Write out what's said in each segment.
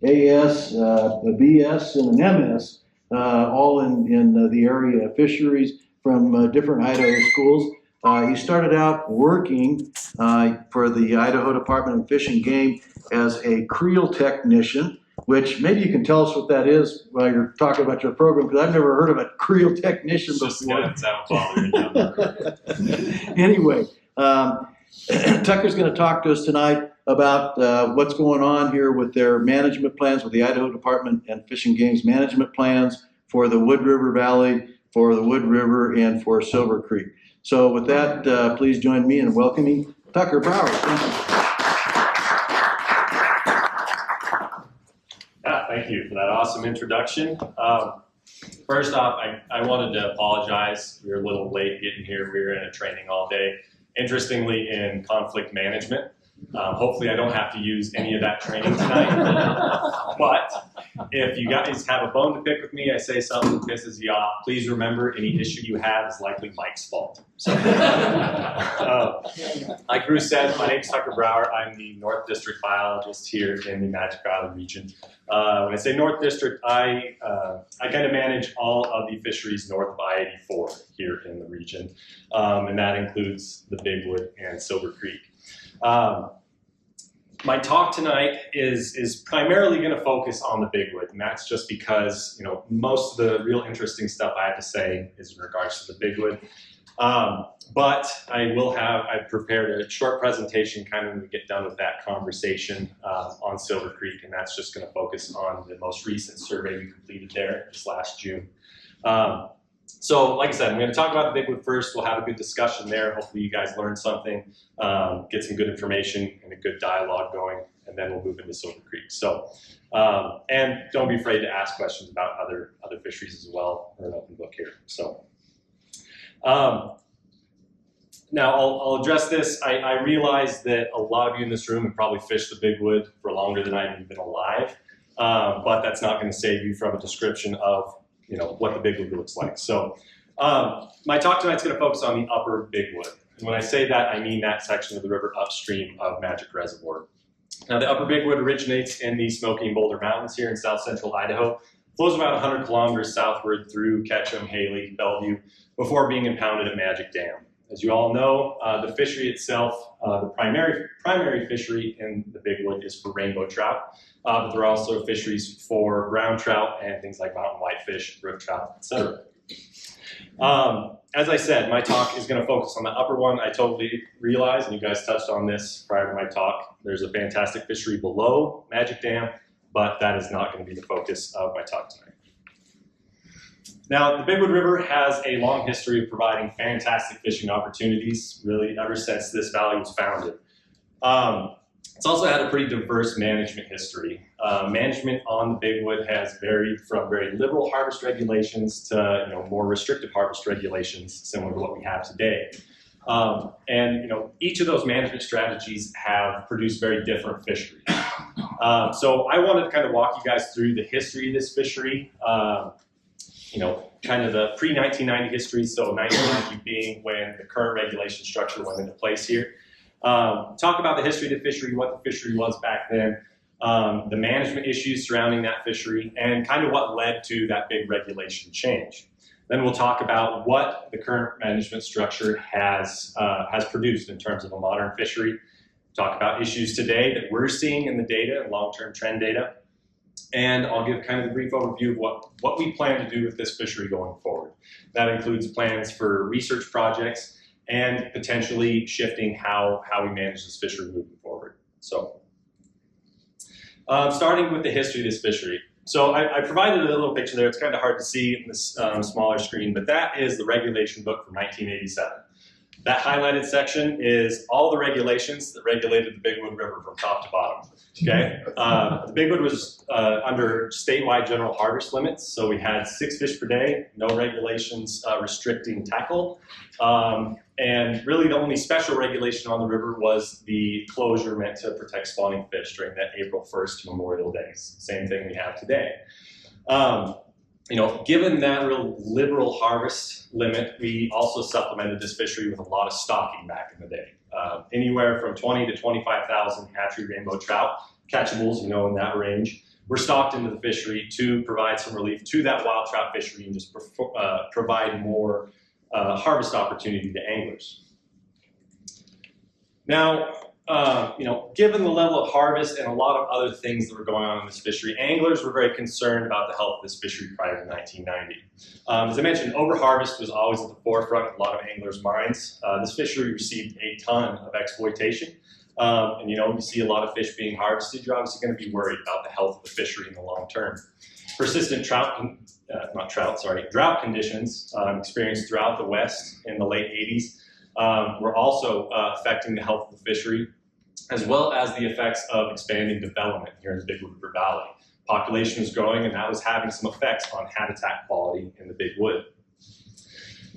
AS, a BS, and an MS, all in the area of fisheries from different Idaho schools. He started out working for the Idaho Department of Fish and Game as a creel technician, which maybe you can tell us what that is while you're talking about your program, because I've never heard of a creel technician before. Anyway, Tucker's going to talk to us tonight about what's going on here with their management plans, with the Idaho Department and Fish and Game's management plans for the Wood River Valley, for the Wood River, and for Silver Creek. So with that, please join me in welcoming Tucker Brauer. Thank you. Yeah, thank you for that awesome introduction. First off, I wanted to apologize. We were a little late getting here. We were in a training all day, interestingly in conflict management. Hopefully I don't have to use any of that training tonight. But if you guys have a bone to pick with me, I say something that pisses you off, please remember any issue you have is likely Mike's fault. So, like Bruce said, my name's Tucker Brauer. I'm the North District biologist here in the Magic Valley region. When I say North District, I kind of manage all of the fisheries north of I-84 here in the region, and that includes the Bigwood and Silver Creek. My talk tonight is primarily going to focus on the Bigwood, and that's just because, you know, most of the real interesting stuff I have to say is in regards to the Bigwood. But I've prepared a short presentation kind of when we get done with that conversation on Silver Creek, and that's just going to focus on the most recent survey we completed there just last June. So like I said, I'm going to talk about the Bigwood first. We'll have a good discussion there. Hopefully you guys learn something, get some good information and a good dialogue going, and then we'll move into Silver Creek. So, and don't be afraid to ask questions about other fisheries as well. We're an open book here. So, now I'll address this. I realize that a lot of you in this room have probably fished the Bigwood for longer than I've even been alive, but that's not going to save you from a description of what the Bigwood looks like. So my talk tonight is going to focus on the upper Bigwood. And when I say that, I mean that section of the river upstream of Magic Reservoir. Now the upper Bigwood originates in the Smoky and Boulder Mountains here in south central Idaho, flows about 100 kilometers southward through Ketchum, Haley, Bellevue, before being impounded at Magic Dam. As you all know, the fishery itself, the primary fishery in the Bigwood is for rainbow trout. But there are also fisheries for brown trout and things like mountain whitefish, brook trout, etc. As I said, my talk is going to focus on the upper one. I totally realize, and you guys touched on this prior to my talk, there's a fantastic fishery below Magic Dam, but that is not going to be the focus of my talk tonight. Now, the Bigwood River has a long history of providing fantastic fishing opportunities, really, ever since this valley was founded. It's also had a pretty diverse management history. Management on the Bigwood has varied from very liberal harvest regulations to more restrictive harvest regulations, similar to what we have today. And each of those management strategies have produced very different fisheries. So I wanted to kind of walk you guys through the history of this fishery. Kind of the pre-1990 history, so 1990 being when the current regulation structure went into place here. Talk about the history of the fishery, what the fishery was back then, the management issues surrounding that fishery, and kind of what led to that big regulation change. Then we'll talk about what the current management structure has produced in terms of a modern fishery. Talk about issues today that we're seeing in the data and long-term trend data. And I'll give kind of a brief overview of what we plan to do with this fishery going forward. That includes plans for research projects and potentially shifting how we manage this fishery moving forward. So, starting with the history of this fishery. So I provided a little picture there. It's kind of hard to see in this smaller screen, but that is the regulation book from 1987. That highlighted section is all the regulations that regulated the Bigwood River from top to bottom. Okay, the Bigwood was under statewide general harvest limits, so we had 6 fish per day, no regulations restricting tackle, and really the only special regulation on the river was the closure meant to protect spawning fish during that April 1st to Memorial Day. Same thing we have today. Given that real liberal harvest limit, we also supplemented this fishery with a lot of stocking back in the day. Anywhere from 20 to 25,000 hatchery rainbow trout, catchables, in that range, were stocked into the fishery to provide some relief to that wild trout fishery and just provide more harvest opportunity to anglers. Now, given the level of harvest and a lot of other things that were going on in this fishery, anglers were very concerned about the health of this fishery prior to 1990. As I mentioned, overharvest was always at the forefront of a lot of anglers' minds. This fishery received a ton of exploitation. And you see a lot of fish being harvested, you're obviously going to be worried about the health of the fishery in the long term. Persistent drought conditions experienced throughout the West in the late 80s were also affecting the health of the fishery, as well as the effects of expanding development here in the Big Wood River Valley. Population was growing, and that was having some effects on habitat quality in the Big Wood.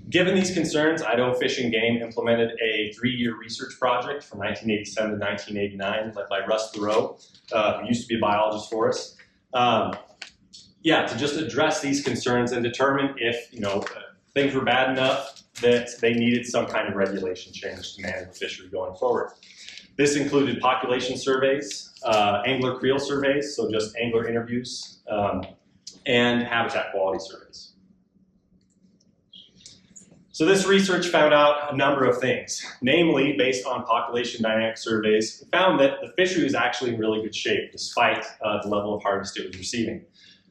Given these concerns, Idaho Fish and Game implemented a 3-year research project from 1987 to 1989, led by Russ Thoreau, who used to be a biologist for us. To just address these concerns and determine if things were bad enough that they needed some kind of regulation change to manage the fishery going forward. This included population surveys, angler creel surveys, so just angler interviews, and habitat quality surveys. So this research found out a number of things. Namely, based on population dynamic surveys, it found that the fishery was actually in really good shape despite the level of harvest it was receiving.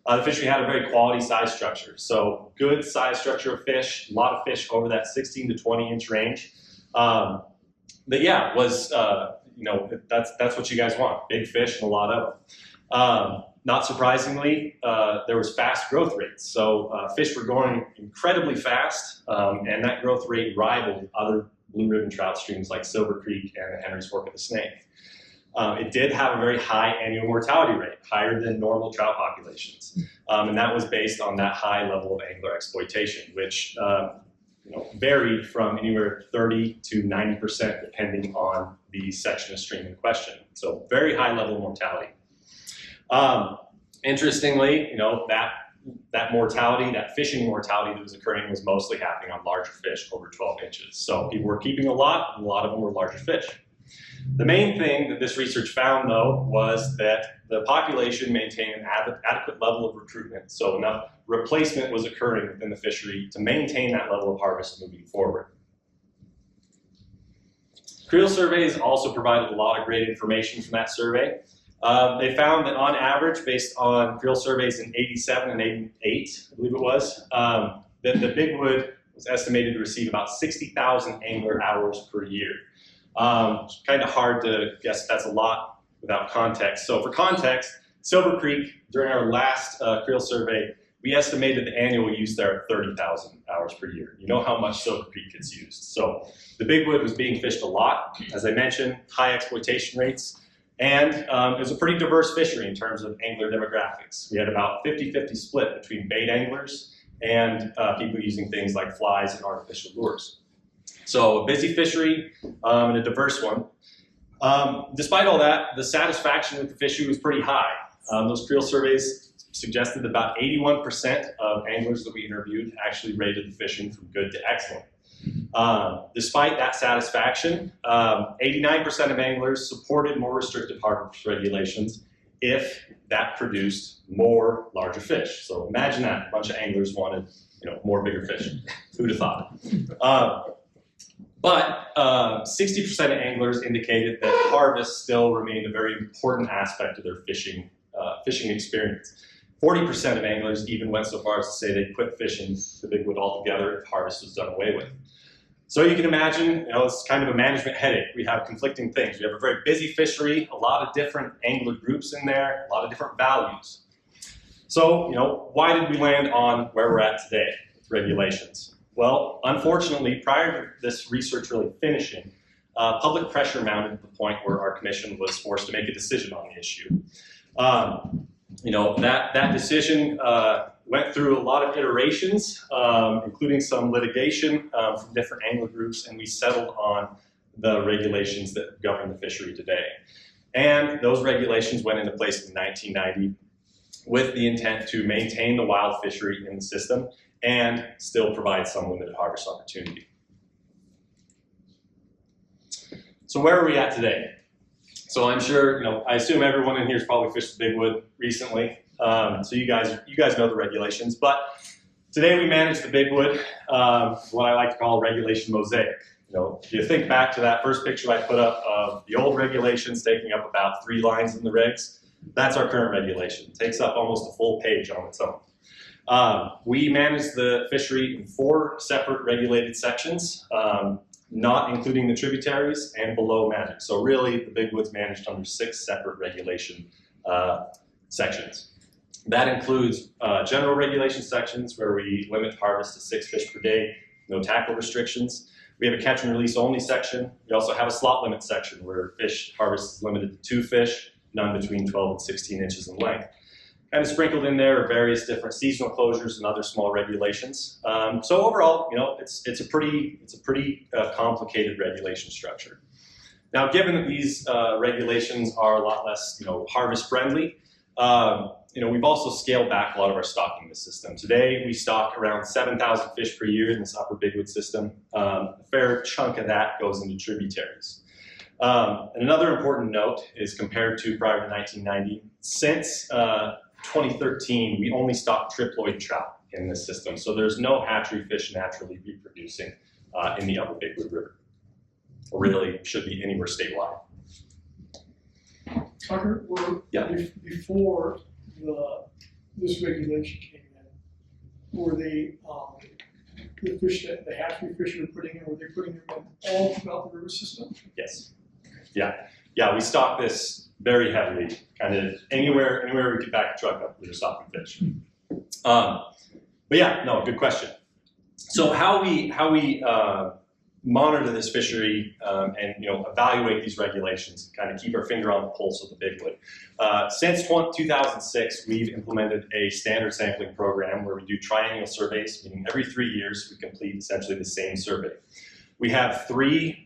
The fishery had a very quality size structure, so good size structure of fish, a lot of fish over that 16 to 20 inch range. That's what you guys want, big fish and a lot of them. Not surprisingly, there was fast growth rates. So fish were growing incredibly fast, and that growth rate rivaled other blue ribbon trout streams like Silver Creek and the Henry's Fork of the Snake. It did have a very high annual mortality rate, higher than normal trout populations. And that was based on that high level of angler exploitation, which varied from anywhere 30 to 90% depending on the section of stream in question. So very high level of mortality. Interestingly, that mortality, that fishing mortality that was occurring was mostly happening on larger fish over 12 inches. So people were keeping a lot, and a lot of them were larger fish. The main thing that this research found, though, was that the population maintained an adequate level of recruitment, so enough replacement was occurring within the fishery to maintain that level of harvest moving forward. Creel surveys also provided a lot of great information from that survey. They found that on average, based on creel surveys in 87 and 88, I believe it was, that the Big Wood was estimated to receive about 60,000 angler hours per year. It's kind of hard to guess that's a lot without context. So for context, Silver Creek, during our last creel survey, we estimated the annual use there at 30,000 hours per year. You know how much Silver Creek gets used. So the Big Wood was being fished a lot. As I mentioned, high exploitation rates. And it was a pretty diverse fishery in terms of angler demographics. We had about 50-50 split between bait anglers and people using things like flies and artificial lures. So a busy fishery and a diverse one. Despite all that, the satisfaction with the fishery was pretty high. Those creel surveys suggested that about 81% of anglers that we interviewed actually rated the fishing from good to excellent. Despite that satisfaction, 89% of anglers supported more restrictive harvest regulations if that produced more larger fish. So imagine that, a bunch of anglers wanted more bigger fish. Who'd have thought? But 60% of anglers indicated that harvest still remained a very important aspect of their fishing experience. 40% of anglers even went so far as to say they'd quit fishing the Big Wood altogether if harvest was done away with. So you can imagine, it's kind of a management headache. We have conflicting things. We have a very busy fishery, a lot of different angler groups in there, a lot of different values. So, why did we land on where we're at today with regulations? Well, unfortunately, prior to this research really finishing, public pressure mounted to the point where our commission was forced to make a decision on the issue. That decision went through a lot of iterations, including some litigation from different angler groups, and we settled on the regulations that govern the fishery today. And those regulations went into place in 1990 with the intent to maintain the wild fishery in the system and still provide some limited harvest opportunity. So where are we at today? So I'm sure, I assume everyone in here has probably fished the bigwood recently. So you guys know the regulations. But today we manage the bigwood, what I like to call regulation mosaic. If you think back to that first picture I put up of the old regulations taking up about 3 lines in the regs, that's our current regulation. It takes up almost a full page on its own. We manage the fishery in 4 separate regulated sections, not including the tributaries and below magic. So really, the bigwood's managed under 6 separate regulation sections. That includes general regulation sections where we limit harvest to 6 fish per day, no tackle restrictions. We have a catch and release only section. We also have a slot limit section where fish harvest is limited to 2 fish, none between 12 and 16 inches in length. Kind of sprinkled in there are various different seasonal closures and other small regulations. So overall, it's a pretty complicated regulation structure. Now, given that these regulations are a lot less, harvest friendly, we've also scaled back a lot of our stocking in the system. Today, we stock around 7,000 fish per year in this upper bigwood system. A fair chunk of that goes into tributaries. And another important note is compared to prior to 1990, since 2013, we only stock triploid trout in this system. So there's no hatchery fish naturally reproducing in the upper bigwood river. Or really should be anywhere statewide. Tucker, before this regulation came in, were the fish that the hatchery fish were putting in, were they putting them in all throughout the river system? Yes. Yeah, we stock this very heavily, kind of anywhere we could back a truck up, we were stocking fish. But yeah, no, good question. So how we monitor this fishery and evaluate these regulations, kind of keep our finger on the pulse of the bigwood. Since 2006, we've implemented a standard sampling program where we do triennial surveys, meaning every 3 years we complete essentially the same survey. We have 3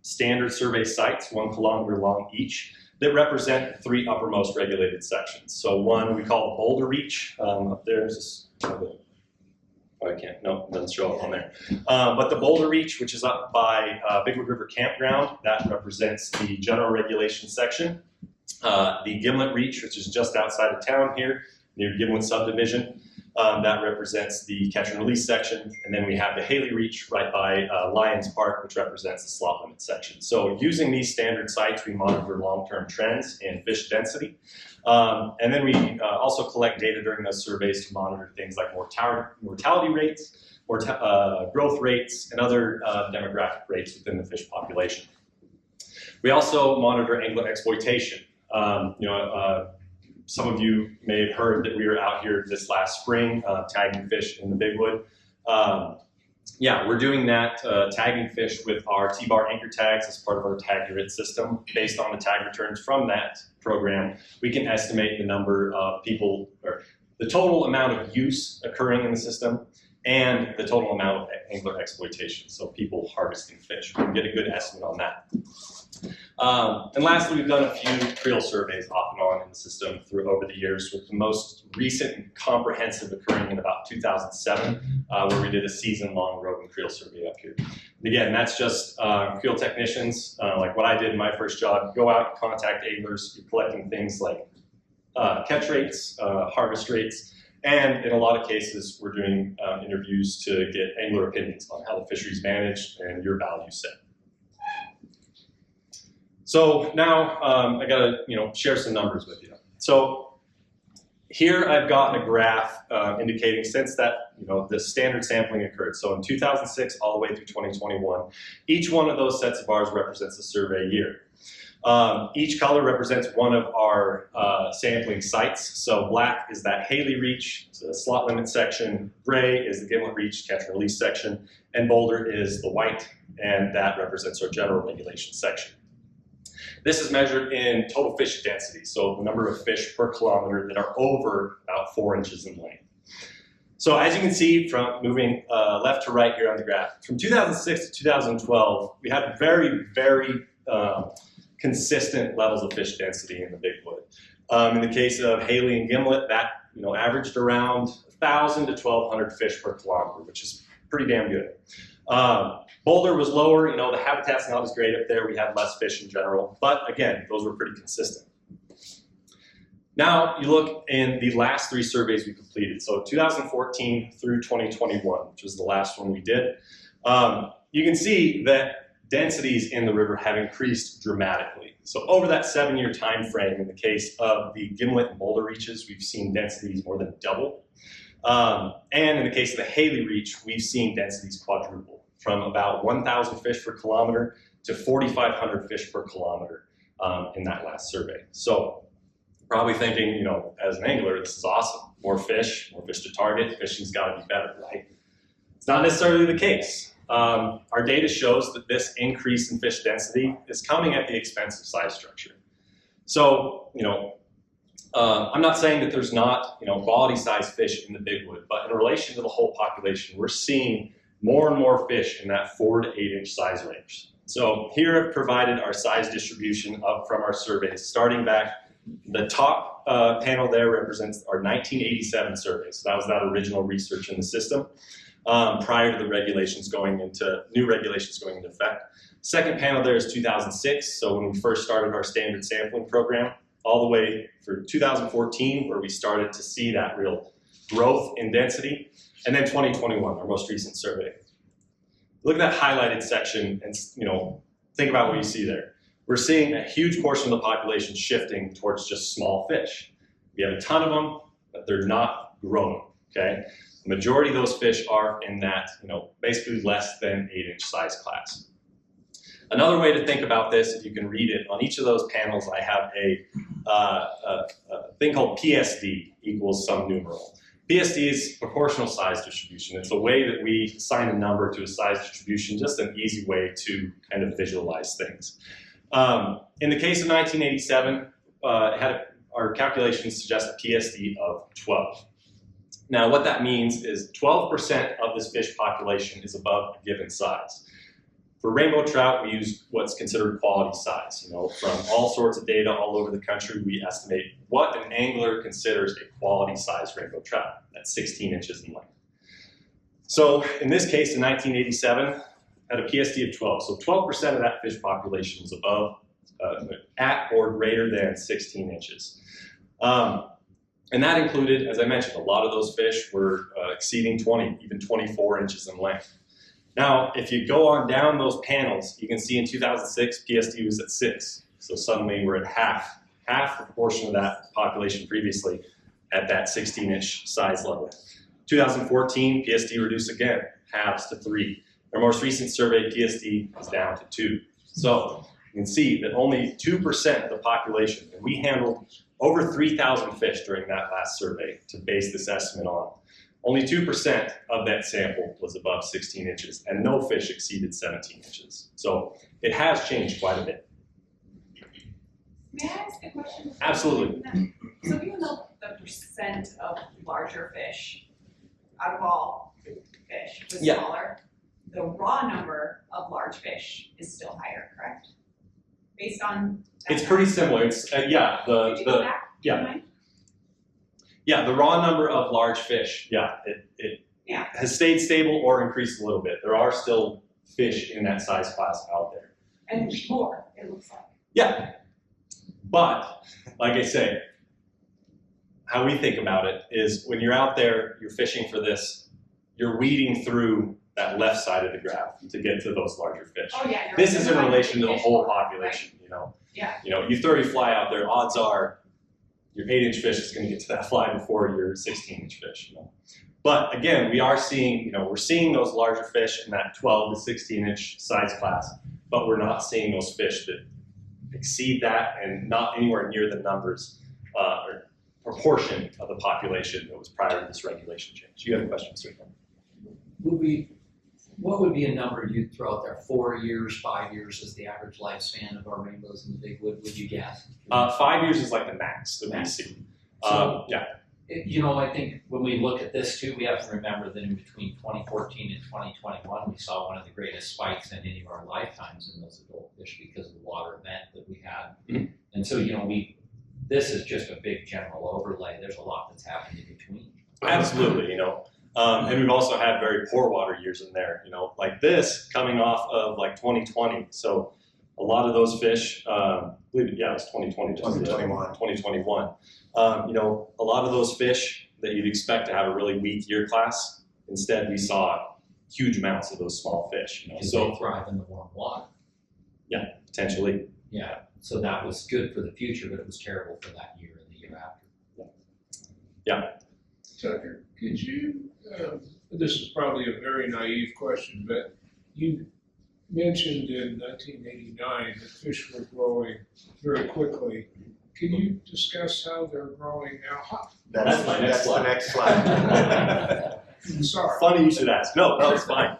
standard survey sites, 1 kilometer long each, that represent the 3 uppermost regulated sections. So one we call the Boulder Reach. Up there is this. I can't, no, it doesn't show up on there. But the Boulder Reach, which is up by Bigwood River Campground, that represents the general regulation section. The Gimlet Reach, which is just outside of town here, near Gimlet Subdivision, that represents the catch and release section. And then we have the Haley Reach right by Lions Park, which represents the slot limit section. So using these standard sites, we monitor long-term trends in fish density. And then we also collect data during those surveys to monitor things like mortality rates, growth rates, and other demographic rates within the fish population. We also monitor angler exploitation. Some of you may have heard that we were out here this last spring tagging fish in the bigwood. Yeah, we're doing that, tagging fish with our T-bar anchor tags as part of our tag grid system. Based on the tag returns from that program, we can estimate the number of people, or the total amount of use occurring in the system, and the total amount of angler exploitation, so people harvesting fish. We can get a good estimate on that. And lastly, we've done a few creel surveys off and on in the system over the years, with the most recent and comprehensive occurring in about 2007, where we did a season-long rodent creel survey up here. And again, that's just creel technicians, like what I did in my first job. Go out, contact anglers, you're collecting things like catch rates, harvest rates, and in a lot of cases, we're doing interviews to get angler opinions on how the fishery is managed and your value set. So now I got to share some numbers with you. So here I've got a graph indicating since that the standard sampling occurred. So in 2006 all the way through 2021, each one of those sets of bars represents a survey year. Each color represents one of our sampling sites. So black is that Haley Reach, so the slot limit section. Gray is the Gimlet Reach, catch and release section. And Boulder is the white, and that represents our general regulation section. This is measured in total fish density, so the number of fish per kilometer that are over about 4 inches in length. So as you can see from moving left to right here on the graph, from 2006 to 2012, we had very, very consistent levels of fish density in the bigwood. In the case of Haley and Gimlet, that averaged around 1,000 to 1,200 fish per kilometer, which is pretty damn good. Boulder was lower, you know, the habitat's not as great up there, we had less fish in general, but again, those were pretty consistent. Now you look in the last 3 surveys we completed, so 2014 through 2021, which was the last one we did. You can see that densities in the river have increased dramatically. So over that 7-year time frame, in the case of the Gimlet and Boulder reaches, we've seen densities more than double. And in the case of the Haley Reach, we've seen densities quadruple, from about 1,000 fish per kilometer to 4,500 fish per kilometer in that last survey. So probably thinking, you know, as an angler, this is awesome. More fish to target, fishing's gotta be better, right? It's not necessarily the case. Our data shows that this increase in fish density is coming at the expense of size structure. So, you know, I'm not saying that there's not, you know, quality size fish in the Big Wood, but in relation to the whole population, we're seeing more and more fish in that 4 to 8 inch size range. So here I've provided our size distribution up from our surveys, starting back. The top panel there represents our 1987 surveys. So that was that original research in the system prior to the regulations going into, new regulations going into effect. Second panel there is 2006. So when we first started our standard sampling program, all the way through 2014, where we started to see that real growth in density. And then 2021, our most recent survey. Look at that highlighted section and, you know, think about what you see there. We're seeing a huge portion of the population shifting towards just small fish. We have a ton of them, but they're not growing, okay? The majority of those fish are in that, you know, basically less than 8 inch size class. Another way to think about this, if you can read it, on each of those panels I have a thing called PSD equals some numeral. PSD is proportional size distribution. It's a way that we assign a number to a size distribution, just an easy way to kind of visualize things. In the case of 1987, our calculations suggest a PSD of 12. Now what that means is 12% of this fish population is above a given size. For rainbow trout, we use what's considered quality size. You know, from all sorts of data all over the country, we estimate what an angler considers a quality size rainbow trout. That's 16 inches in length. So in this case, in 1987, at a PSD of 12. So 12% of that fish population was above, at or greater than 16 inches. And that included, as I mentioned, a lot of those fish were exceeding 20, even 24 inches in length. Now, if you go on down those panels, you can see in 2006, PSD was at 6. So suddenly we're at half the proportion of that population previously at that 16-inch size level. 2014, PSD reduced again, halves to 3. Our most recent survey, PSD is down to 2. So you can see that only 2% of the population, and we handled over 3,000 fish during that last survey to base this estimate on. Only 2% of that sample was above 16 inches, and no fish exceeded 17 inches. So it has changed quite a bit. May I ask a question? Absolutely. So even though the percent of larger fish out of all fish was smaller, the raw number of large fish is still higher, correct? Based on that It's pretty similar. It's Could you go back? Do you mind? Yeah, the raw number of large fish, it has stayed stable or increased a little bit. There are still fish in that size class out there. And more, it looks like. Yeah, but like I say, how we think about it is when you're out there, you're fishing for this, you're weeding through that left side of the graph to get to those larger fish. Oh yeah. This is in relation to the whole population, you know. Yeah. You know, you throw your fly out there, odds are your 8-inch fish is going to get to that fly before your 16-inch fish. You know? But again, we are seeing, you know, we're seeing those larger fish in that 12 to 16-inch size class, but we're not seeing those fish that exceed that and not anywhere near the numbers or proportion of the population that was prior to this regulation change. You have a question, sir? What would be a number you'd throw out there? 4 years, 5 years is the average lifespan of our rainbows in the Big Wood, would you guess? 5 years is like the max that we see. Yeah. You know, I think when we look at this too, we have to remember that in between 2014 and 2021, we saw one of the greatest spikes in any of our lifetimes in those adult fish because of the water event that we had. Mm-hmm. And so, you know, this is just a big general overlay. There's a lot that's happened in between. Absolutely, you know. And we've also had very poor water years in there, like this coming off of like 2020. So a lot of those fish, I believe it was 2020, 2021. A lot of those fish that you'd expect to have a really weak year class, instead we saw huge amounts of those small fish. Because So they thrive in the warm water. potentially. Yeah, so that was good for the future, but it was terrible for that year and the year after. Tucker, could you, this is probably a very naive question, but you mentioned in 1989 that fish were growing very quickly. Can you discuss how they're growing now? That's my next slide. The next slide. Sorry. Funny you should ask. No, it's fine.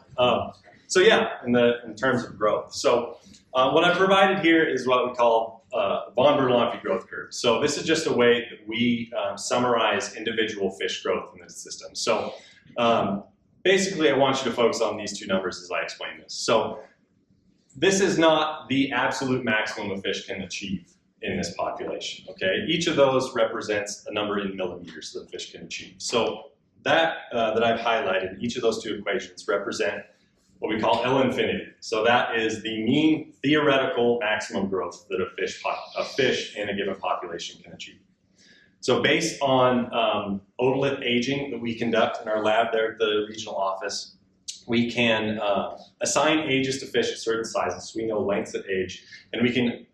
So yeah, in terms of growth. So what I've provided here is what we call von Bertalanffy growth curve. So this is just a way that we summarize individual fish growth in the system. So basically, I want you to focus on these two numbers as I explain this. So this is not the absolute maximum a fish can achieve in this population, okay? Each of those represents a number in millimeters that a fish can achieve. So that I've highlighted, each of those two equations represent what we call L infinity. So that is the mean theoretical maximum growth that a fish in a given population can achieve. So based on otolith aging that we conduct in our lab there at the regional office, we can assign ages to fish at certain sizes, so we know lengths at age, and we can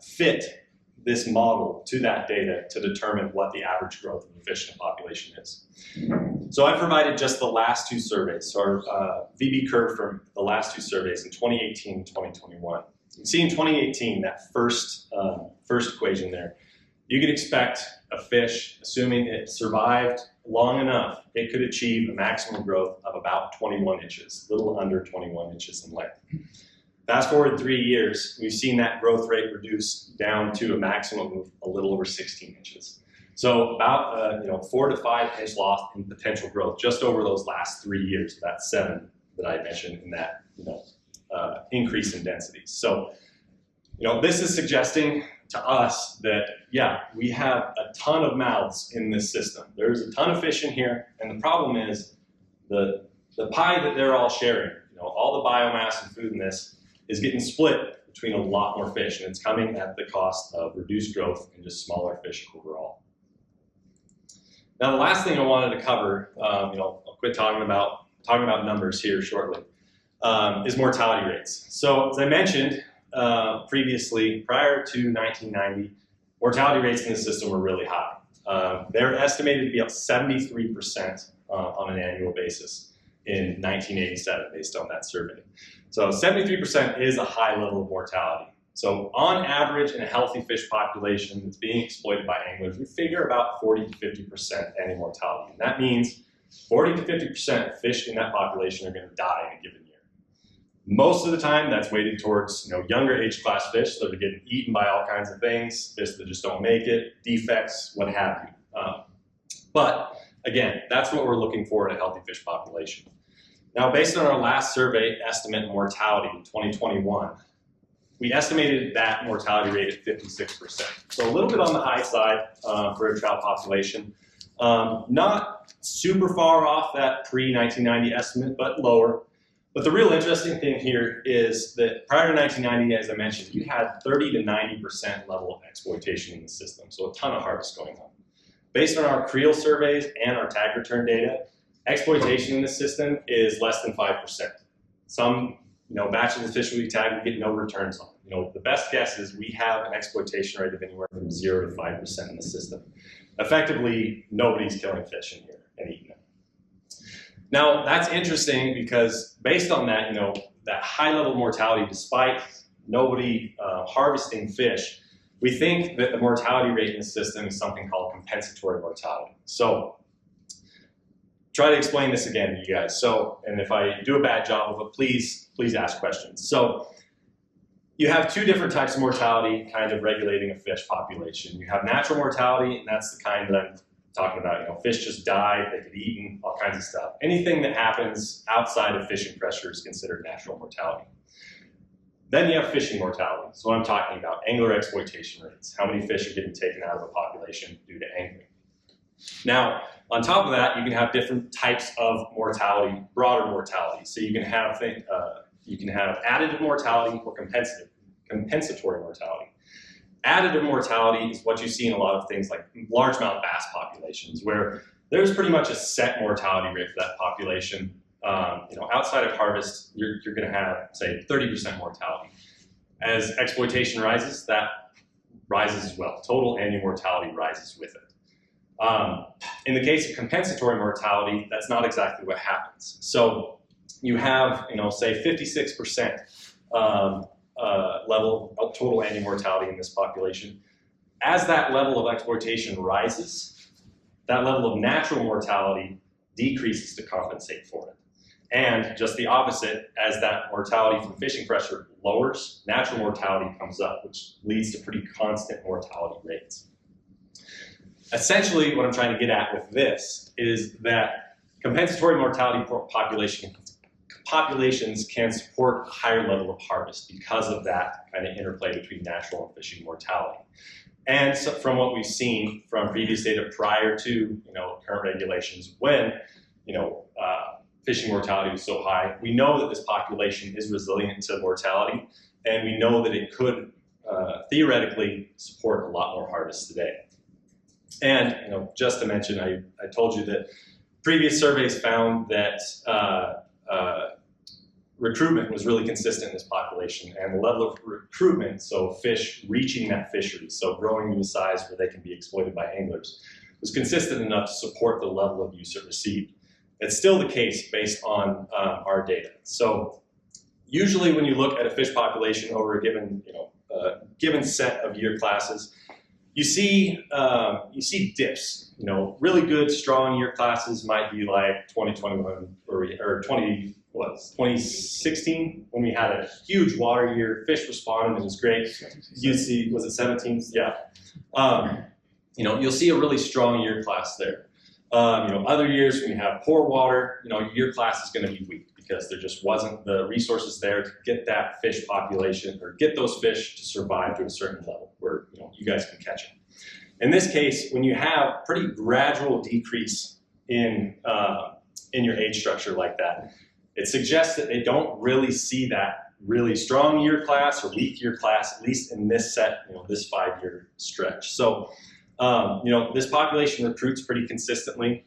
fit this model to that data to determine what the average growth of the fish in a population is. So I provided just the last two surveys, so our VB curve from the last two surveys in 2018 and 2021. You can see in 2018, that first equation there, you could expect a fish, assuming it survived long enough, it could achieve a maximum growth of about 21 inches, a little under 21 inches in length. Fast forward 3 years, we've seen that growth rate reduce down to a maximum of a little over 16 inches. So about 4 to 5 inch loss in potential growth just over those last 3 years, that 7 that I mentioned in that increase in density. So this is suggesting to us that, yeah, we have a ton of mouths in this system. There's a ton of fish in here, and the problem is the pie that they're all sharing, all the biomass and food in this is getting split between a lot more fish, and it's coming at the cost of reduced growth and just smaller fish overall. Now, the last thing I wanted to cover, I'll quit talking about numbers here shortly, is mortality rates. So as I mentioned previously, prior to 1990, mortality rates in the system were really high. They're estimated to be up 73% on an annual basis in 1987, based on that survey. So 73% is a high level of mortality. So on average, in a healthy fish population that's being exploited by anglers, we figure about 40 to 50% annual mortality. And that means 40 to 50% of fish in that population are going to die in a given year. Most of the time, that's weighted towards younger age class fish that are getting eaten by all kinds of things, fish that just don't make it, defects, what have you. But again, that's what we're looking for in a healthy fish population. Now, based on our last survey estimate mortality in 2021, we estimated that mortality rate at 56%. So a little bit on the high side for a trout population. Not super far off that pre-1990 estimate, but lower. But the real interesting thing here is that prior to 1990, as I mentioned, you had 30 to 90% level of exploitation in the system, so a ton of harvest going on. Based on our creel surveys and our tag return data, exploitation in the system is less than 5%. Some batches of fish we tag, we get no returns on. The best guess is we have an exploitation rate of anywhere from 0 to 5% in the system. Effectively, nobody's killing fish in here and eating them. Now, that's interesting because based on that, that high level of mortality, despite nobody harvesting fish, we think that the mortality rate in the system is something called compensatory mortality. So, try to explain this again to you guys. So, and if I do a bad job of it, please ask questions. So, you have two different types of mortality kind of regulating a fish population. You have natural mortality, and that's the kind that I'm talking about. Fish just die, they get eaten, all kinds of stuff. Anything that happens outside of fishing pressure is considered natural mortality. Then you have fishing mortality. So what I'm talking about, angler exploitation rates. How many fish are getting taken out of a population due to angling? Now, On top of that, you can have different types of mortality, broader mortality. So you can have additive mortality or compensatory mortality. Additive mortality is what you see in a lot of things like largemouth bass populations, where there's pretty much a set mortality rate for that population. Outside of harvest, you're going to have, say, 30% mortality. As exploitation rises, that rises as well. Total annual mortality rises with it. In the case of compensatory mortality, that's not exactly what happens. So you have, say 56% level of total annual mortality in this population. As that level of exploitation rises, that level of natural mortality decreases to compensate for it. And just the opposite, as that mortality from fishing pressure lowers, natural mortality comes up, which leads to pretty constant mortality rates. Essentially, what I'm trying to get at with this is that compensatory mortality populations can support a higher level of harvest because of that kind of interplay between natural and fishing mortality. And so from what we've seen from previous data prior to current regulations, when fishing mortality was so high, we know that this population is resilient to mortality, and we know that it could theoretically support a lot more harvest today. And just to mention, I told you that previous surveys found that recruitment was really consistent in this population, and the level of recruitment, so fish reaching that fishery, so growing to a size where they can be exploited by anglers, was consistent enough to support the level of use it received. It's still the case based on our data. So usually when you look at a fish population over a given set of year classes, you see dips. Really good, strong year classes might be like 2021 or 2016 when we had a huge water year. Fish responded, it was great. You see, was it 17? Yeah. You'll see a really strong year class there. Other years when you have poor water, year class is going to be weak because there just wasn't the resources there to get that fish population or get those fish to survive to a certain level where you guys can catch them. In this case, when you have pretty gradual decrease in your age structure like that, it suggests that they don't really see that really strong year class or weak year class, at least in this set, this 5-year stretch. So, this population recruits pretty consistently.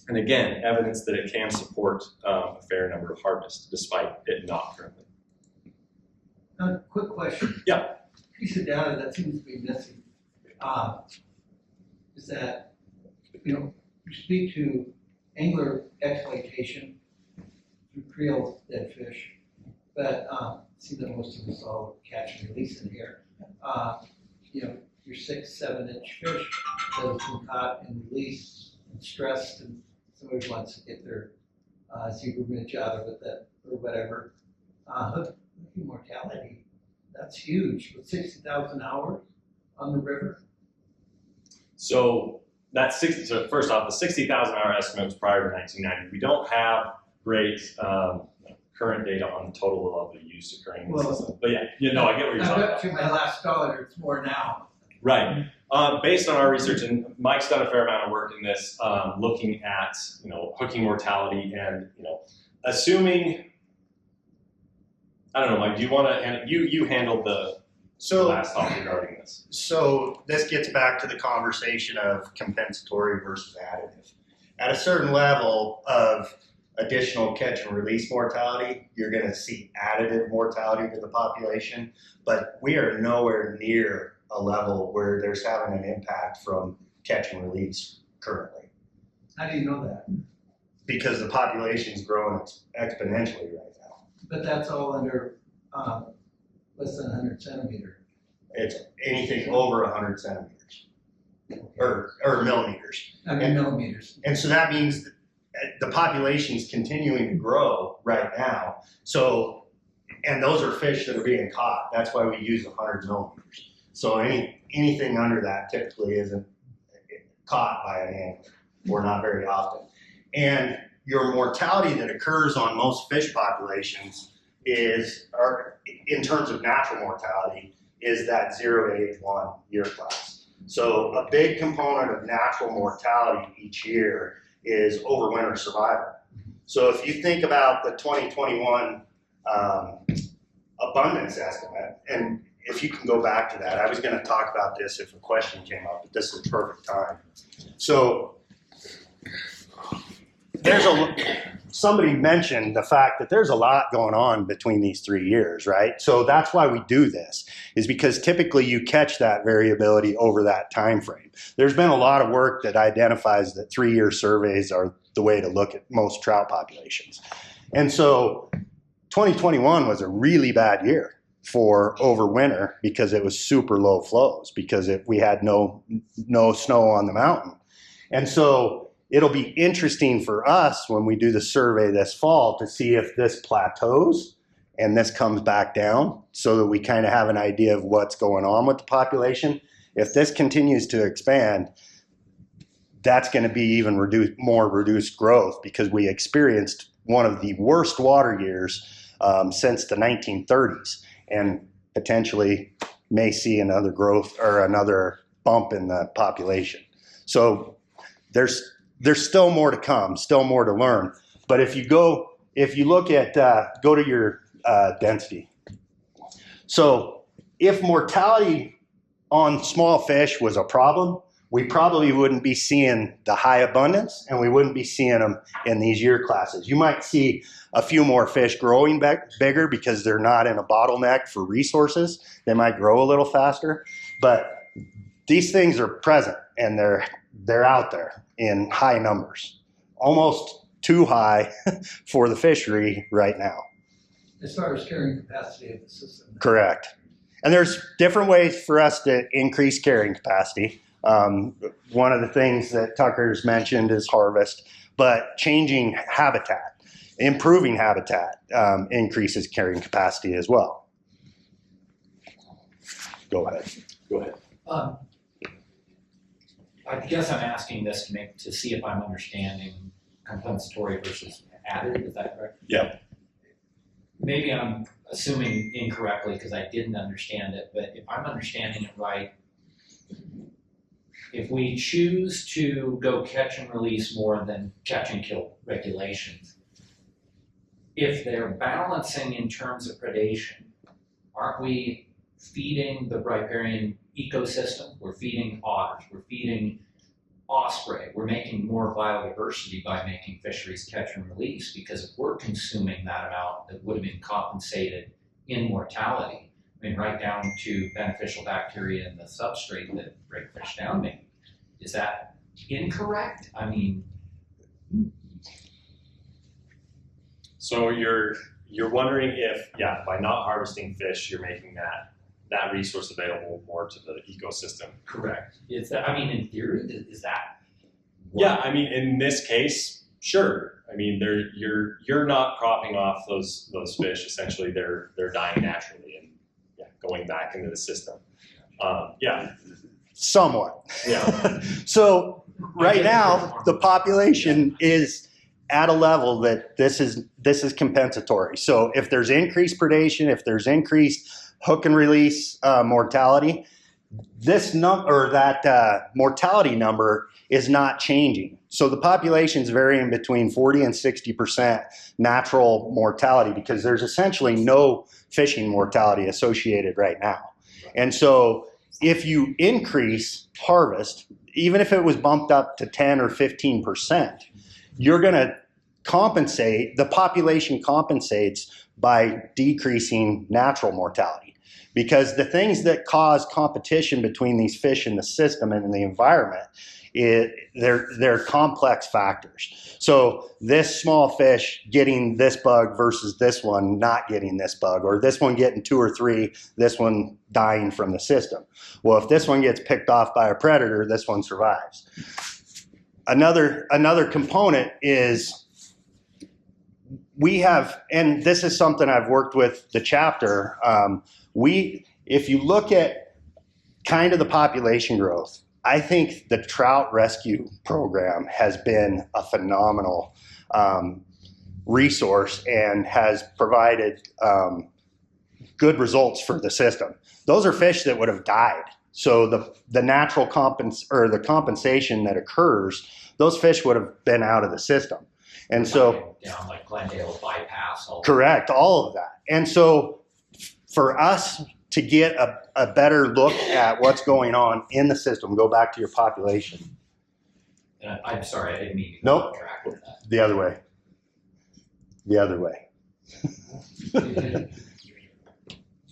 And again, evidence that it can support a fair number of harvests, despite it not currently. Quick question. Yeah. Piece of data that seems to be missing is that, you speak to angler exploitation through creel dead fish, but see that most of us all catch and release in here. Your 6-7 inch fish that has been caught and released and stressed, and somebody wants to get their zebra midge out of it, or whatever. Hooking mortality, that's huge, with 60,000 hours on the river. So that's so first off, the 60,000 hour estimate was prior to 1990. We don't have great current data on the total level of use occurring in the system. But yeah, I get what you're talking about. I bet you my last dollar, it's more now. Right. Based on our research, and Mike's done a fair amount of work in this, looking at hooking mortality and assuming. I don't know, Mike. Do you want to? You handled the last talk regarding this. So this gets back to the conversation of compensatory versus additive. At a certain level of additional catch and release mortality, you're going to see additive mortality to the population, but we are nowhere near a level where there's having an impact from catch and release currently. How do you know that? Because the population's growing exponentially right now. But that's all under less than 100 centimeter. It's anything over 100 centimeters or millimeters. I mean millimeters. And so that means that the population is continuing to grow right now. So, and those are fish that are being caught. That's why we use 100 millimeters. So anything under that typically isn't caught by an angler, or not very often. And your mortality that occurs on most fish populations in terms of natural mortality, is that 0 to age 1 year class. So a big component of natural mortality each year is overwinter survival. So if you think about the 2021 abundance estimate, and if you can go back to that, I was going to talk about this if a question came up, but this is the perfect time. So somebody mentioned the fact that there's a lot going on between these 3 years, right? So that's why we do this, is because typically you catch that variability over that time frame. There's been a lot of work that identifies that 3-year surveys are the way to look at most trout populations. And so 2021 was a really bad year for overwinter because it was super low flows, because we had no snow on the mountain. And so it'll be interesting for us when we do the survey this fall to see if this plateaus and this comes back down, so that we kind of have an idea of what's going on with the population. If this continues to expand, that's going to be even more reduced growth, because we experienced one of the worst water years since the 1930s, and potentially may see another growth or another bump in the population. So there's still more to come, still more to learn. But if you look at, go to your density. So if mortality on small fish was a problem, we probably wouldn't be seeing the high abundance, and we wouldn't be seeing them in these year classes. You might see a few more fish growing bigger because they're not in a bottleneck for resources. They might grow a little faster, but these things are present, and they're out there in high numbers, almost too high for the fishery right now. As far as carrying capacity of the system. Correct. And there's different ways for us to increase carrying capacity. One of the things that Tucker's mentioned is harvest, but changing habitat, improving habitat increases carrying capacity as well. Go ahead. I guess I'm asking this to see if I'm understanding compensatory versus added, is that correct? Yeah. Maybe I'm assuming incorrectly because I didn't understand it, but if I'm understanding it right, if we choose to go catch and release more than catch and kill regulations, if they're balancing in terms of predation, aren't we feeding the riparian ecosystem? We're feeding otters, we're feeding osprey, we're making more biodiversity by making fisheries catch and release, because if we're consuming that amount that would have been compensated in mortality, I mean, right down to beneficial bacteria in the substrate that break fish down maybe. Is that incorrect? I mean, So you're wondering if, yeah, by not harvesting fish, you're making that resource available more to the ecosystem. correct. Is that, I mean, in theory, is that? Yeah, I mean, in this case, sure. I mean, you're not cropping off those fish. Essentially, they're dying naturally and going back into the system. Yeah. Somewhat. Yeah. So right now, the population is at a level that this is compensatory. So if there's increased predation, if there's increased hook and release mortality, that mortality number is not changing. So the population's varying between 40 and 60% natural mortality, because there's essentially no fishing mortality associated right now. And so if you increase harvest, even if it was bumped up to 10 or 15%, you're going to compensate, the population compensates by decreasing natural mortality. Because the things that cause competition between these fish in the system and in the environment, they're complex factors. So this small fish getting this bug versus this one not getting this bug, or this one getting 2 or 3, this one dying from the system. Well, if this one gets picked off by a predator, this one survives. Another component is we have, and this is something I've worked with the chapter, if you look at kind of the population growth, I think the trout rescue program has been a phenomenal resource and has provided good results for the system. Those are fish that would have died. So the natural the compensation that occurs, those fish would have been out of the system. And so Down like Glendale bypass. correct, all of that. And so for us to get a better look at what's going on in the system, go back to your population. I'm sorry, I didn't mean to Nope. track with that. The other way. The other way.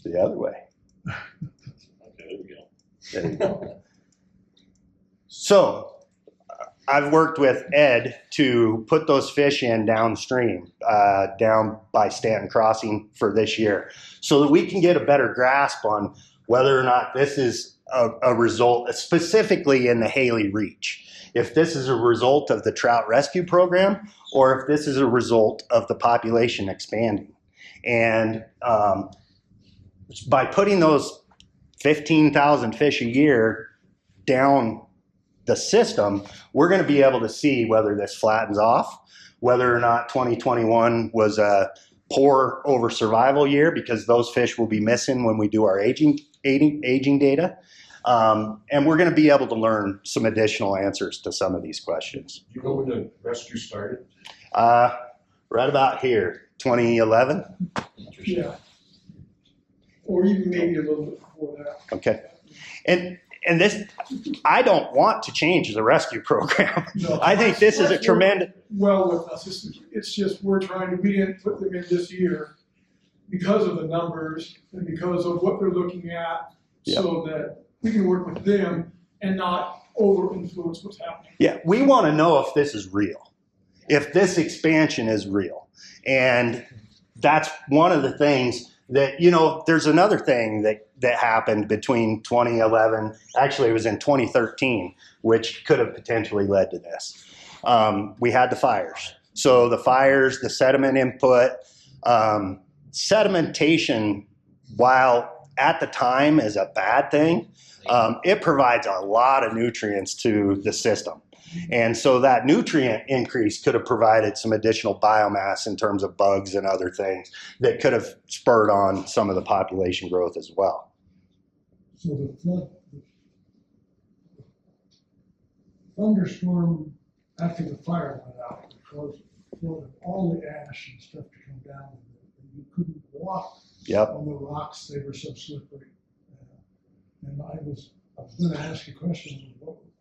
The other way. Okay, there we go. There you go. So I've worked with Ed to put those fish in downstream, down by Stanton Crossing for this year, so that we can get a better grasp on whether or not this is a result, specifically in the Haley Reach. If this is a result of the trout rescue program, or if this is a result of the population expanding. And by putting those 15,000 fish a year down the system, we're going to be able to see whether this flattens off, whether or not 2021 was a poor over survival year, because those fish will be missing when we do our aging data. And we're going to be able to learn some additional answers to some of these questions. You know when the rescue started? Right about here, 2011. Yeah. Or even maybe a little bit before that. Okay. And this, I don't want to change the rescue program. No, I think this is a tremendous. well with us. It's just we didn't put them in this year because of the numbers and because of what they're looking at, so that we can work with them and not over-influence what's happening. Yeah, we want to know if this is real, if this expansion is real. And that's one of the things that, you know, there's another thing that happened between 2011, actually it was in 2013, which could have potentially led to this. We had the fires. So the fires, the sediment input, sedimentation, while at the time is a bad thing, it provides a lot of nutrients to the system. And so that nutrient increase could have provided some additional biomass in terms of bugs and other things that could have spurred on some of the population growth as well. So the thunderstorm after the fire went out, caused all the ash and stuff to come down, and you couldn't walk on the rocks, they were so slippery. And I was going to ask a question,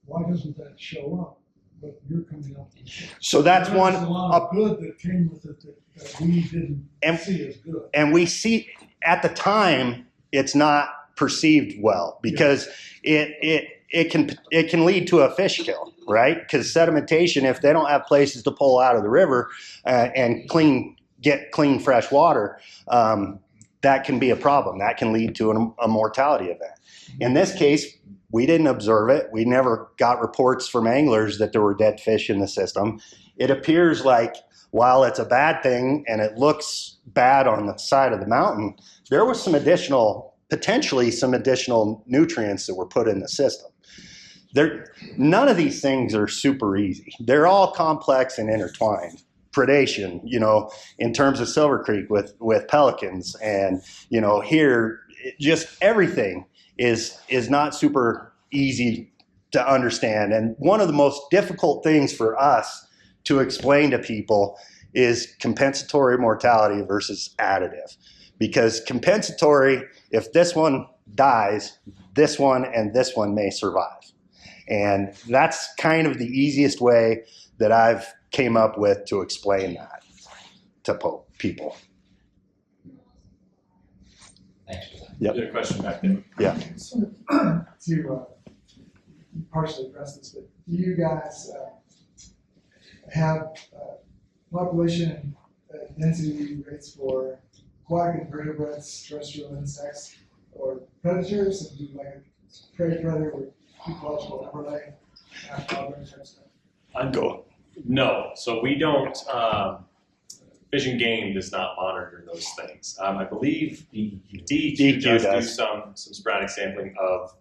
why doesn't that show up? But you're coming up with it. So that's There's one a lot of good that came with it that we didn't see as good. And we see at the time it's not perceived well, because it can lead to a fish kill, right? Because sedimentation, if they don't have places to pull out of the river and get clean fresh water, that can be a problem. That can lead to a mortality event. In this case, we didn't observe it. We never got reports from anglers that there were dead fish in the system. It appears like, while it's a bad thing and it looks bad on the side of the mountain, there was potentially some additional nutrients that were put in the system. None of these things are super easy. They're all complex and intertwined. Predation, you know, in terms of Silver Creek with pelicans, and, you know, here, just everything is not super easy to understand. And one of the most difficult things for us to explain to people is compensatory mortality versus additive. Because compensatory, if this one dies, this one and this one may survive. And that's kind of the easiest way that I've came up with to explain that to people. Thanks for that. Yep. You had a question back there. Yeah. So, to partially address this, but do you guys have population density rates for aquatic invertebrates, terrestrial insects, or predators, and do like a prey predator with ecological overlay, type stuff? No, so we don't. Fish and Game does not monitor those things. I believe DEQ does do some sporadic sampling of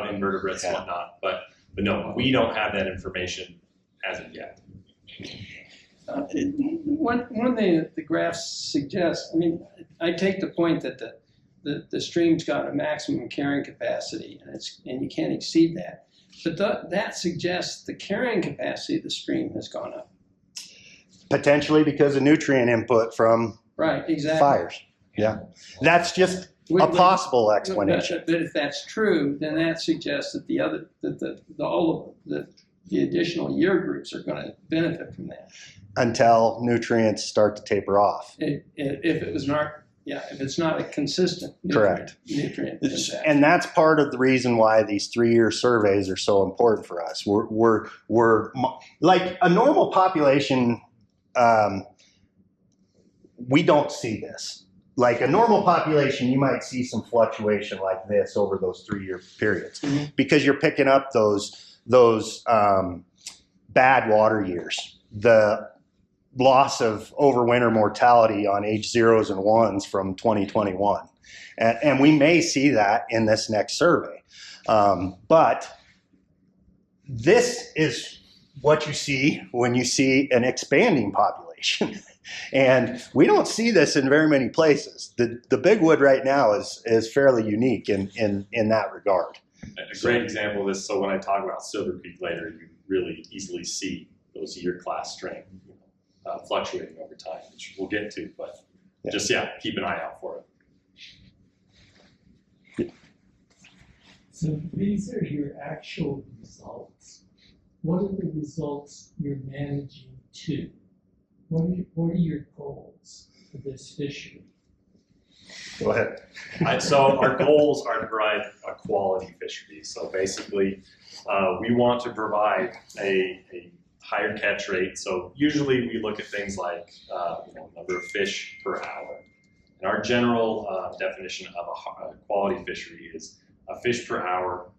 invertebrates and whatnot, but no, we don't have that information as of yet. One thing that the graphs suggest, I mean, I take the point that the stream's got a maximum carrying capacity, and you can't exceed that. But that suggests the carrying capacity of the stream has gone up. Potentially because of nutrient input from Right, exactly. fires. Yeah, that's just a possible explanation. But if that's true, then that suggests that the additional year groups are going to benefit from that. Until nutrients start to taper off. If it's not a consistent Correct. nutrient impact. And that's part of the reason why these 3-year surveys are so important for us. We're like a normal population. We don't see this. Like a normal population, you might see some fluctuation like this over those 3-year periods because you're picking up those bad water years, the loss of overwinter mortality on age 0s and 1s from 2021. And we may see that in this next survey. But this is what you see when you see an expanding population. And we don't see this in very many places. The Big Wood right now is fairly unique in that regard. A great example of this, so when I talk about Silver Creek later, you really easily see those year class strain fluctuating over time, which we'll get to, but just keep an eye out for it. So these are your actual results. What are the results you're managing to? What are your goals for this fishery? Go ahead. So our goals are to provide a quality fishery. So basically, we want to provide a higher catch rate. So usually we look at things like number of fish per hour. And our general definition of a quality fishery is a fish per hour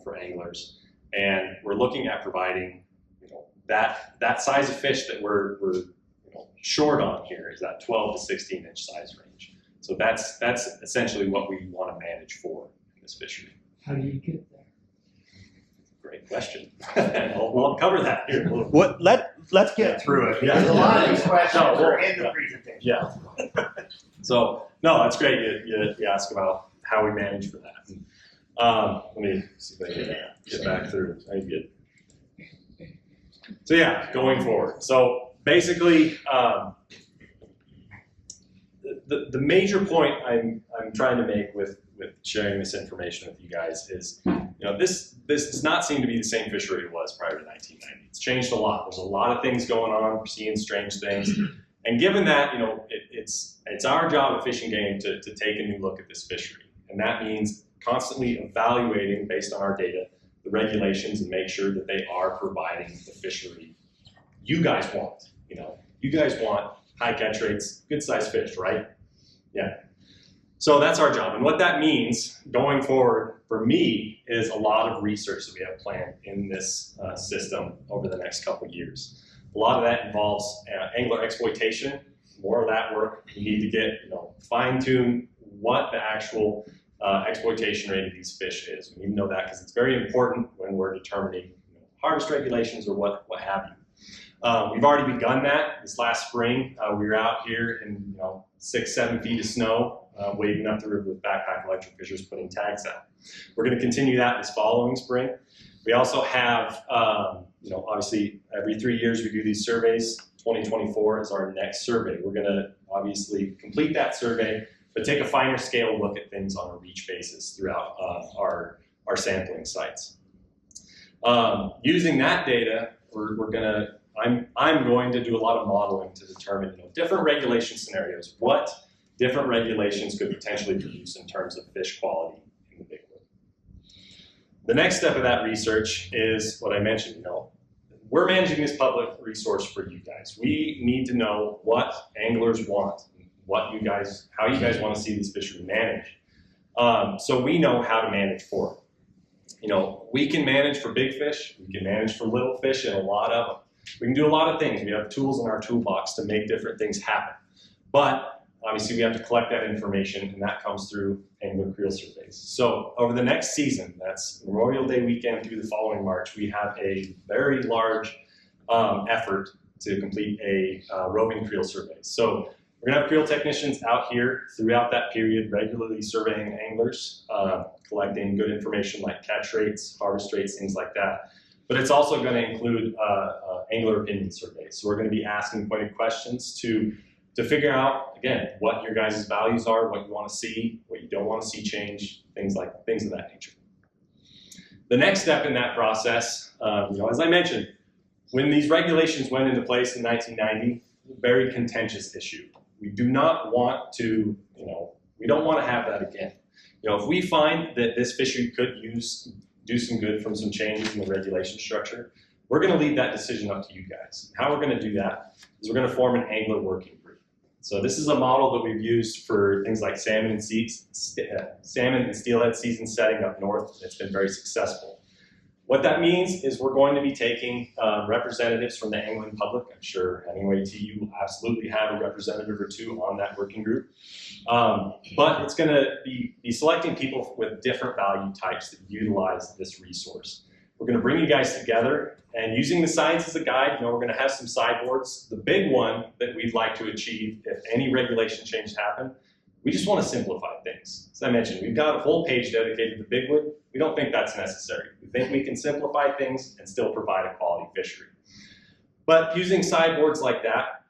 for anglers. And we're looking at providing that size of fish that we're short on here is that 12 to 16 inch size range. So that's essentially what we want to manage for in this fishery. How do you get there? Great question. We'll cover that here. Let's get through it. Yeah. A lot of these questions are in the presentation. Yeah. So no, that's great. You ask about how we manage for that. Let me see if I can get back through. I get. So going forward. So basically, the major point I'm trying to make with sharing this information with you guys is, this does not seem to be the same fishery it was prior to 1990. It's changed a lot. There's a lot of things going on. We're seeing strange things, and given that, it's our job at Fish and Game to take a new look at this fishery, and that means constantly evaluating based on our data the regulations and make sure that they are providing the fishery you guys want. You guys want high catch rates, good sized fish, right? Yeah. So that's our job. And what that means going forward for me is a lot of research that we have planned in this system over the next couple of years. A lot of that involves angler exploitation, more of that work. We need to get, fine-tune what the actual exploitation rate of these fish is. We need to know that because it's very important when we're determining harvest regulations or what have you. We've already begun that this last spring. We were out here in 6-7 feet of snow, wading up the river with backpack electric fishers, putting tags out. We're going to continue that this following spring. We also have, obviously every 3 years we do these surveys. 2024 is our next survey. We're going to obviously complete that survey, but take a finer scale look at things on a reach basis throughout our sampling sites. Using that data, I'm going to do a lot of modeling to determine different regulation scenarios, what different regulations could potentially produce in terms of fish quality in the Big Wood. The next step of that research is what I mentioned. We're managing this public resource for you guys. We need to know what anglers want, how you guys want to see this fishery managed, so we know how to manage for it. We can manage for big fish, we can manage for little fish, and a lot of them. We can do a lot of things. We have tools in our toolbox to make different things happen. But obviously we have to collect that information, and that comes through angler creel surveys. So over the next season, that's Memorial Day weekend through the following March, we have a very large effort to complete a roving creel survey. So We're gonna have creel technicians out here throughout that period, regularly surveying anglers, collecting good information like catch rates, harvest rates, things like that. But it's also gonna include angler opinion surveys. So we're gonna be asking pointed questions to figure out, again, what your guys' values are, what you wanna see, what you don't wanna see change, things of that nature. The next step in that process, as I mentioned, when these regulations went into place in 1990, very contentious issue. We do not want to, we don't want to have that again. If we find that this fishery could do some good from some changes in the regulation structure, we're going to leave that decision up to you guys. How we're going to do that is we're going to form an angler working group. So this is a model that we've used for things like salmon and steelhead season setting up north. It's been very successful. What that means is we're going to be taking representatives from the angling public. I'm sure Hemingway TU will absolutely have a representative or two on that working group. But it's going to be selecting people with different value types that utilize this resource. We're going to bring you guys together, and using the science as a guide, we're going to have some sideboards. The big one that we'd like to achieve if any regulation change happen, we just want to simplify things. As I mentioned, we've got a whole page dedicated to bigwood. We don't think that's necessary. We think we can simplify things and still provide a quality fishery. But using sideboards like that,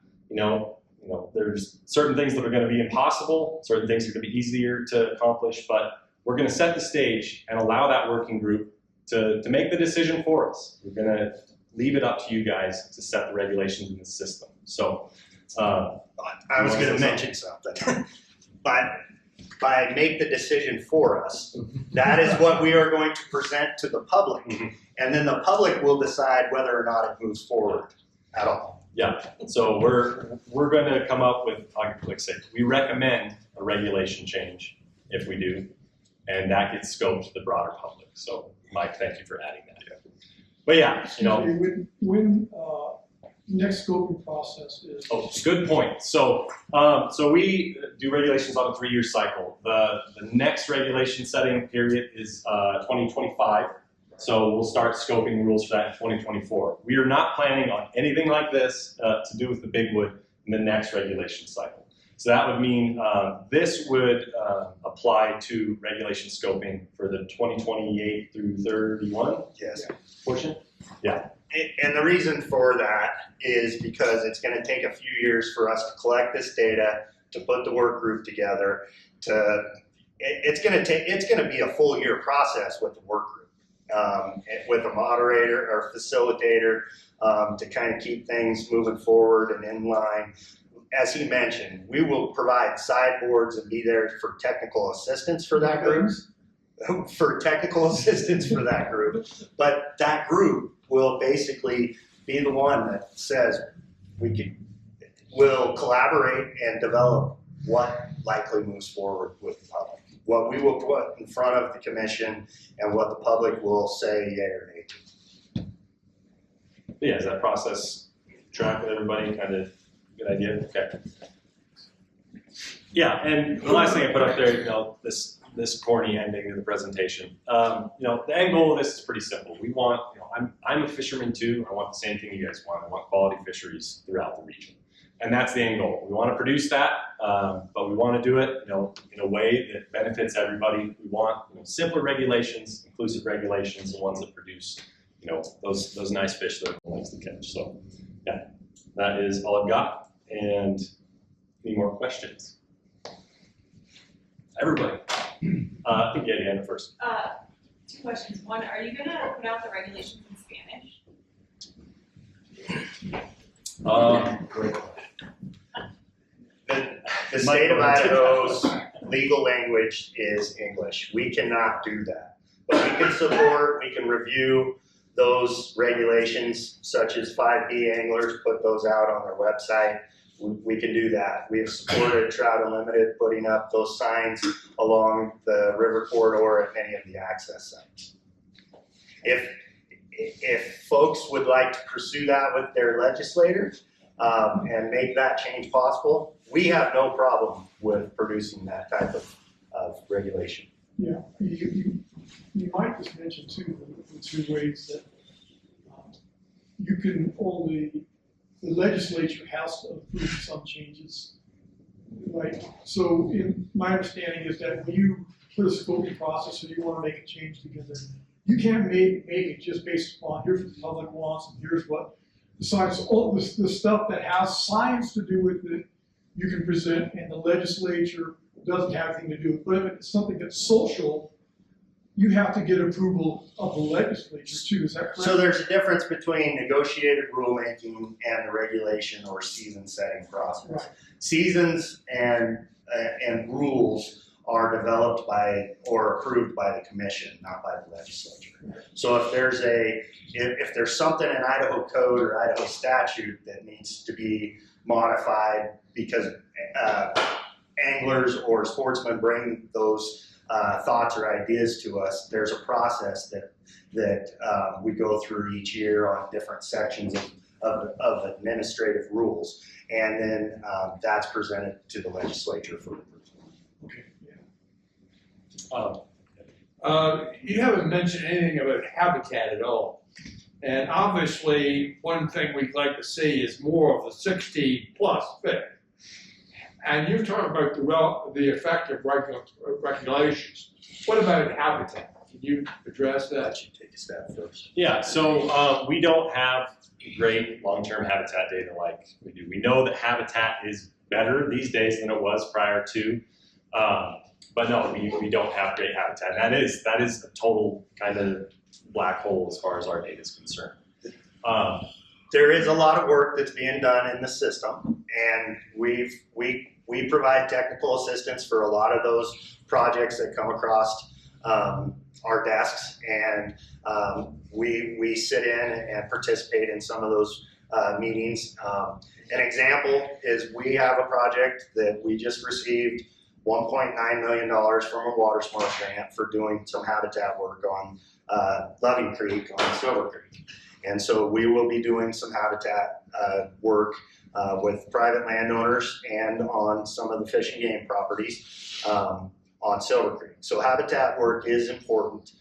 there's certain things that are going to be impossible, certain things are going to be easier to accomplish, but we're going to set the stage and allow that working group to make the decision for us. We're going to leave it up to you guys to set the regulations in the system. So, I was going to mention something. By make the decision for us, that is what we are going to present to the public. And then the public will decide whether or not it moves forward at all. Yeah, so we're going to come up with, like I said, we recommend a regulation change if we do, and that gets scoped to the broader public. So Mike, thank you for adding that. But yeah, When next scoping process is. Oh, good point. So we do regulations on a 3-year cycle. The next regulation setting period is 2025. So we'll start scoping rules for that in 2024. We are not planning on anything like this to do with the bigwood in the next regulation cycle. So that would mean this would apply to regulation scoping for the 2028 through 31 Yes. portion. Yeah. And the reason for that is because it's going to take a few years for us to collect this data, to put the work group together. It's going to be a full year process with the work group, with a moderator or facilitator to kind of keep things moving forward and in line. As he mentioned, we will provide sideboards and be there for technical assistance for that group. But that group will basically be the one that says we'll collaborate and develop what likely moves forward with the public, what we will put in front of the commission, and what the public will say yay or nay to. Yeah, is that process track with everybody? Kind of good idea? Okay. Yeah, and the last thing I put up there, this corny ending to the presentation. The end goal of this is pretty simple. We want, I'm a fisherman too. I want the same thing you guys want. I want quality fisheries throughout the region. And that's the end goal. We want to produce that, but we want to do it, in a way that benefits everybody. We want, simpler regulations, inclusive regulations, the ones that produce, those nice fish that everyone likes to catch. So, yeah, that is all I've got. And any more questions? Everybody. I think you had your hand first. 2 questions. One, are you gonna put out the regulations in Spanish? Great. The state of Idaho's legal language is English. We cannot do that. But we can support, we can review those regulations, such as 5B anglers, put those out on their website. We can do that. We have supported Trout Unlimited putting up those signs along the river corridor at many of the access sites. If folks would like to pursue that with their legislators and make that change possible, we have no problem with producing that type of regulation. Yeah, you might just mention too, the 2 ways that you can only, the legislature has to approve some changes, like, so in my understanding is that when you put a scoping process and you wanna make a change together, you can't make it just based upon, here's what the public wants, and here's what the science, all this, the stuff that has science to do with it, you can present, and the legislature doesn't have anything to do with it. But if it's something that's social, you have to get approval of the legislature too, is that correct? So there's a difference between negotiated rulemaking and the regulation or season setting process. Right. Seasons and rules are developed by or approved by the commission, not by the legislature. So if there's something in Idaho code or Idaho statute that needs to be modified because anglers or sportsmen bring those thoughts or ideas to us, there's a process that we go through each year on different sections of administrative rules, and then that's presented to the legislature for approval. Okay, You haven't mentioned anything about habitat at all. And obviously, one thing we'd like to see is more of the 60+ fish. And you're talking about the effect of regulations. What about habitat? Can you address that? Let you take a step first. Yeah, so we don't have great long-term habitat data like we do. We know that habitat is better these days than it was prior to, but no, we don't have great habitat. And that is a total kind of black hole as far as our data is concerned. There is a lot of work that's being done in the system, and we provide technical assistance for a lot of those projects that come across our desks, and we sit in and participate in some of those meetings. An example is we have a project that we just received $1.9 million from a water smart grant for doing some habitat work on Loving Creek on Silver Creek. And so we will be doing some habitat work with private landowners and on some of the fish and game properties on Silver Creek. So habitat work is important.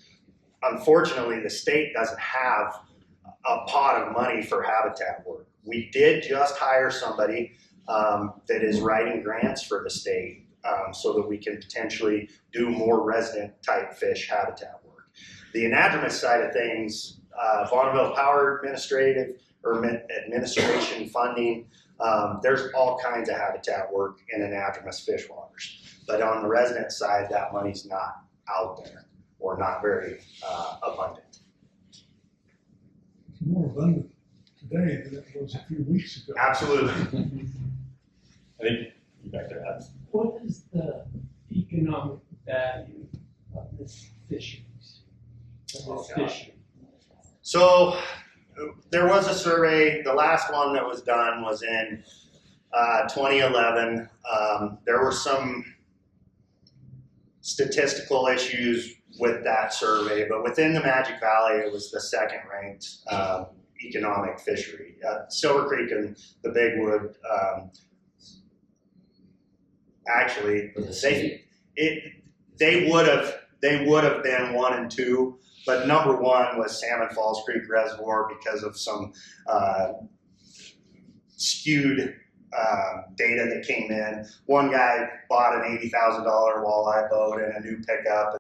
Unfortunately, the state doesn't have a pot of money for habitat work. We did just hire somebody that is writing grants for the state so that we can potentially do more resident type fish habitat work. The anadromous side of things, Bonneville Power Administration funding, there's all kinds of habitat work in anadromous fish waters. But on the resident side, that money's not out there or not very abundant. It's more abundant today than it was a few weeks ago. Absolutely. I think you back there have. What is the economic value of this fisheries? Fishing? So there was a survey, the last one that was done was in 2011. There were some statistical issues with that survey, but within the Magic Valley, it was the second ranked economic fishery. Silver Creek and the Big Wood, actually, they would have been 1 and 2. But number 1 was Salmon Falls Creek Reservoir because of some skewed data that came in. One guy bought an $80,000 walleye boat and a new pickup.